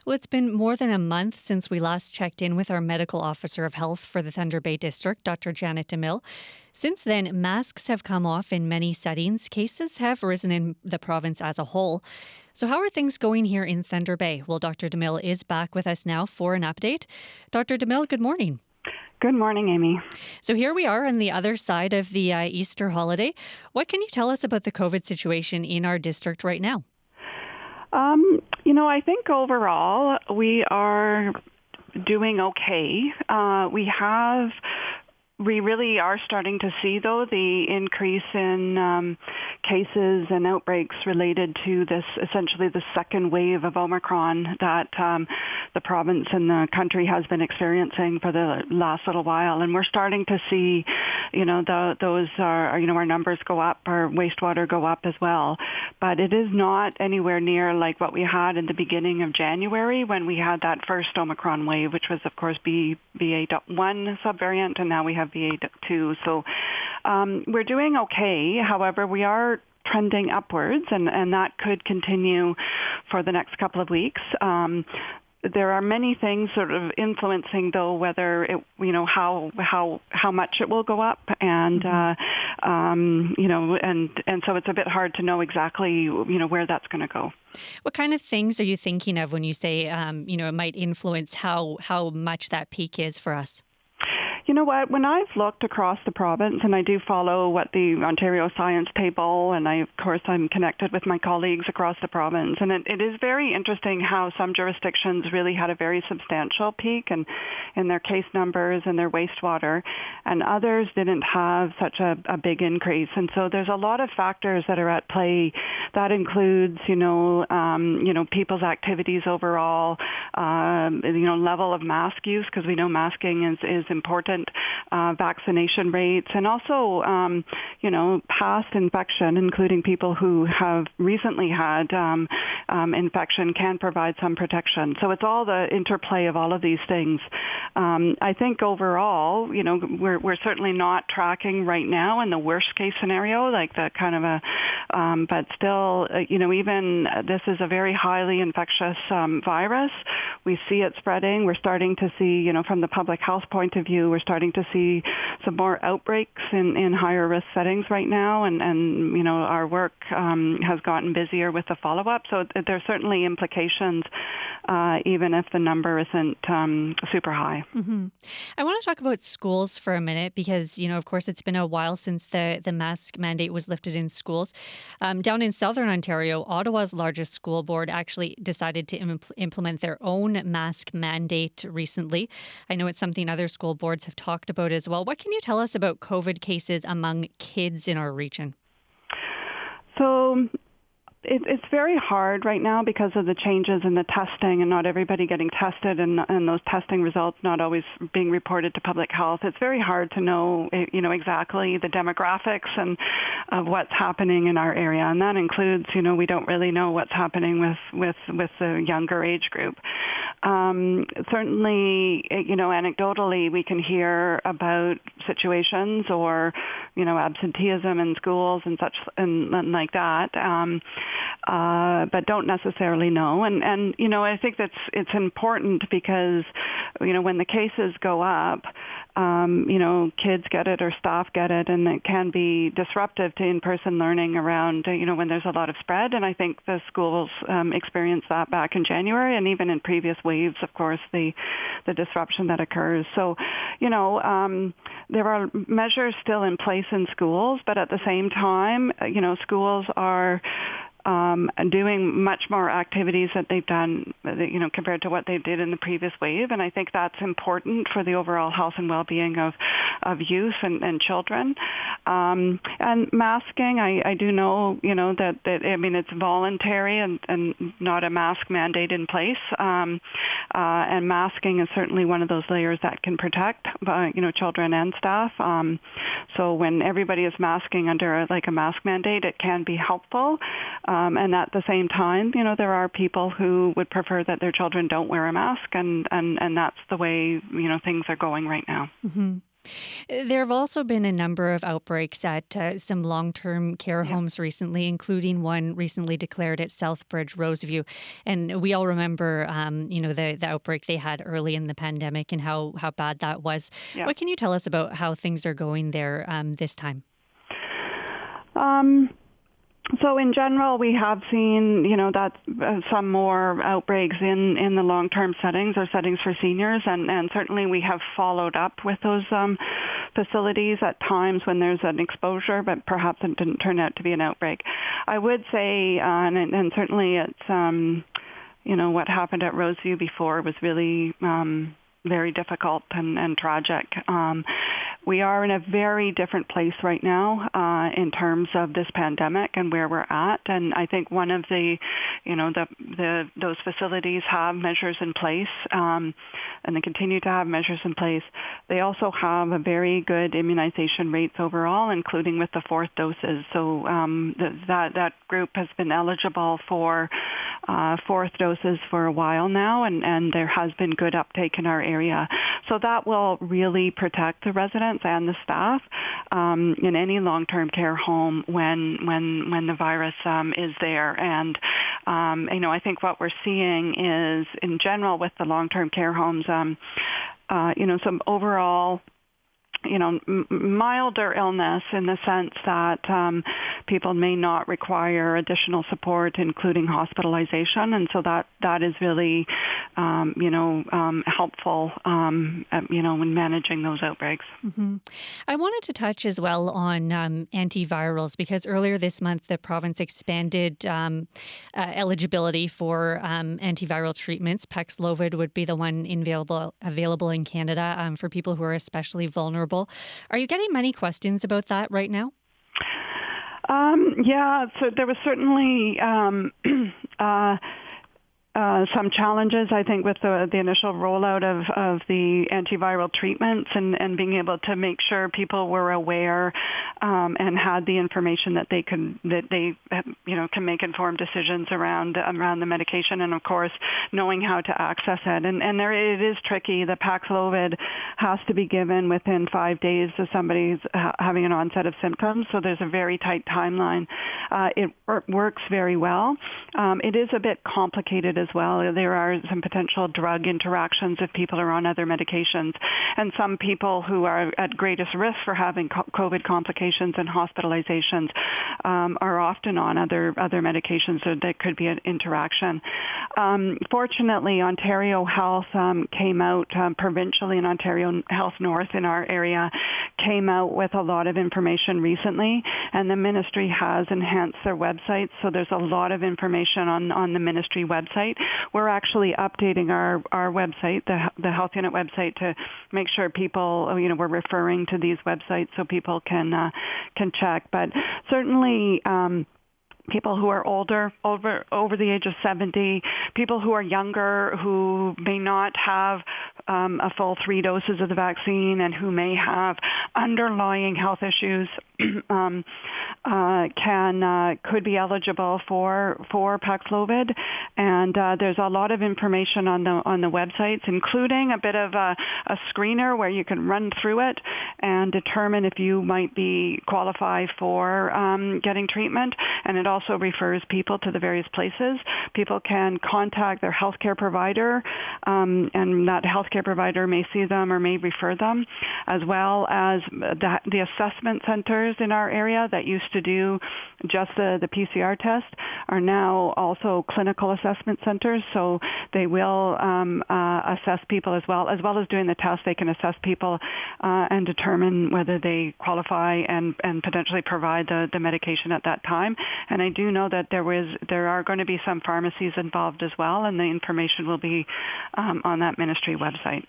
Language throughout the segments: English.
Well, it's been more than a month since we last checked in with our medical officer of health for the Thunder Bay District, Dr. Janet DeMille. Since then, masks have come off in many settings. Cases have risen in the province as a whole. So how are things going here in Thunder Bay? Well, Dr. DeMille is back with us now for an update. Dr. DeMille, good morning. Good morning, Amy. So here we are on the other side of the Easter holiday. What can you tell us about the COVID situation in our district right now? I think overall we are doing okay. We really are starting to see, though, the increase in cases and outbreaks related to this, essentially the second wave of Omicron that the province and the country has been experiencing for the last little while. And we're starting to see, our numbers go up, our wastewater go up as well. But it is not anywhere near like what we had in the beginning of January when we had that first Omicron wave, which was, of course, BA.1 subvariant, and now we have BA.2. So we're doing okay. However, we are trending upwards, and that could continue for the next couple of weeks. There are many things sort of influencing, though, whether it, how much it will go up, and and so it's a bit hard to know exactly where that's going to go. What kind of things are you thinking of when you say it might influence how much that peak is for us? You know what? When I've looked across the province, and I do follow what the Ontario Science Table, and I'm connected with my colleagues across the province, and it is very interesting how some jurisdictions really had a very substantial peak in their case numbers and their wastewater, and others didn't have such a big increase. And so there's a lot of factors that are at play. That includes, people's activities overall, level of mask use, because we know masking is important. Vaccination rates, and also, past infection, including people who have recently had infection, can provide some protection. So it's all the interplay of all of these things. I think overall, we're certainly not tracking right now in the worst case scenario, like the kind of but still, even this is a very highly infectious virus. We see it spreading. We're starting to see, from the public health point of view, we're starting to see some more outbreaks in higher risk settings right now, and our work has gotten busier with the follow-up. So there's certainly implications, even if the number isn't super high. Mm-hmm. I want to talk about schools for a minute because, of course, it's been a while since the mask mandate was lifted in schools. Down in Southern Ontario, Ottawa's largest school board actually decided to implement their own mask mandate recently. I know it's something other school boards have talked about as well. What can you tell us about COVID cases among kids in our region? So it's very hard right now because of the changes in the testing and not everybody getting tested and those testing results not always being reported to public health. It's very hard to know, exactly the demographics and of what's happening in our area. And that includes, we don't really know what's happening with the younger age group. Certainly, anecdotally, we can hear about situations or, absenteeism in schools and such and like that. But don't necessarily know. And I think it's important because, when the cases go up, kids get it or staff get it, and it can be disruptive to in-person learning around, when there's a lot of spread. And I think the schools experienced that back in January, and even in previous waves, of course, the disruption that occurs. So, there are measures still in place in schools, but at the same time, schools are doing much more activities that they've done, compared to what they did in the previous wave. And I think that's important for the overall health and well-being of youth and children. And masking, I do know, that it's voluntary and not a mask mandate in place. And masking is certainly one of those layers that can protect, children and staff. So when everybody is masking under a mask mandate, it can be helpful. And at the same time, there are people who would prefer that their children don't wear a mask, and that's the way, things are going right now. Mm-hmm. There have also been a number of outbreaks at some long-term care Yeah. homes recently, including one recently declared at Southbridge Roseview. And we all remember, the outbreak they had early in the pandemic and how bad that was. Yeah. What can you tell us about how things are going there this time? Um, So in general, we have seen, that some more outbreaks in the long-term settings or settings for seniors, and certainly we have followed up with those facilities at times when there's an exposure, but perhaps it didn't turn out to be an outbreak. I would say, and certainly it's, what happened at Roseview before was really very difficult and tragic. We are in a very different place right now in terms of this pandemic and where we're at. And I think one of those facilities have measures in place, and they continue to have measures in place. They also have a very good immunization rates overall, including with the fourth doses. So that group has been eligible for fourth doses for a while now, and there has been good uptake in our area. So that will really protect the residents and the staff in any long-term care home when the virus is there. And I think what we're seeing is, in general, with the long-term care homes, some overall milder illness in the sense that people may not require additional support, including hospitalization, and so that is really, helpful, when managing those outbreaks. hmm I wanted to touch as well on antivirals because earlier this month the province expanded eligibility for antiviral treatments. Paxlovid would be the one available in Canada for people who are especially vulnerable. Are you getting many questions about that right now? Yeah, so there was certainly some challenges, I think, with the initial rollout of the antiviral treatments and being able to make sure people were aware and had the information that they can make informed decisions around the medication, and of course knowing how to access it. And it is tricky. The Paxlovid has to be given within 5 days of somebody's having an onset of symptoms, so there's a very tight timeline. It works very well. It is a bit complicated as well. There are some potential drug interactions if people are on other medications, and some people who are at greatest risk for having COVID complications and hospitalizations are often on other medications, so there could be an interaction. Fortunately, Ontario Health came out provincially, and Ontario Health North in our area came out with a lot of information recently, and the ministry has enhanced their website, so there's a lot of information on the ministry website. We're actually updating our website, the Health Unit website, to make sure people, we're referring to these websites so people can check. But certainly, people who are older, over the age of 70, people who are younger, who may not have a full 3 doses of the vaccine and who may have underlying health issues could be eligible for Paxlovid. And there's a lot of information on the websites, including a bit of a screener where you can run through it and determine if you might be qualified for getting treatment. And it also refers people to the various places. People can contact their healthcare provider, and that healthcare provider may see them or may refer them, as well as the assessment centers in our area that used to do just the PCR test are now also clinical assessment centers. So they will assess people as well as doing the test. They can assess people and determine whether they qualify and potentially provide the medication at that time. And I do know that there are going to be some pharmacies involved as well, and the information will be on that ministry website.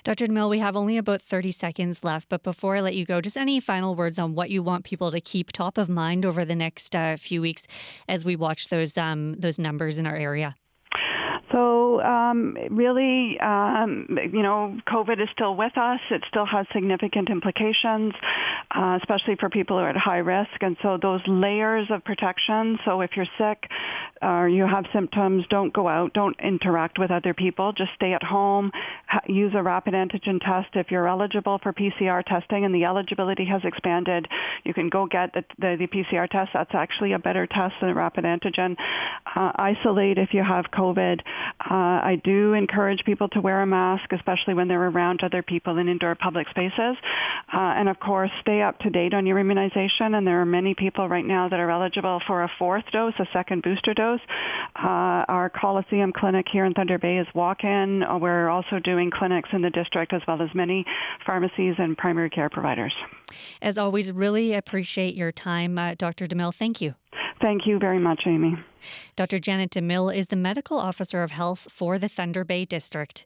Dr. DeMille, we have only about 30 seconds left, but before I let you go, just any final words on what you want people to keep top of mind over the next few weeks as we watch those numbers in our area? So really, COVID is still with us. It still has significant implications, especially for people who are at high risk. And so those layers of protection, so if you're sick or you have symptoms, don't go out, don't interact with other people, just stay at home, use a rapid antigen test. If you're eligible for PCR testing and the eligibility has expanded, you can go get the PCR test. That's actually a better test than a rapid antigen. Isolate if you have COVID. I do encourage people to wear a mask, especially when they're around other people in indoor public spaces. And of course, stay up to date on your immunization. And there are many people right now that are eligible for a fourth dose, a second booster dose. Our Coliseum clinic here in Thunder Bay is walk-in. We're also doing clinics in the district as well as many pharmacies and primary care providers. As always, really appreciate your time, Dr. DeMille. Thank you. Thank you very much, Amy. Dr. Janet DeMille is the Medical Officer of Health for the Thunder Bay District.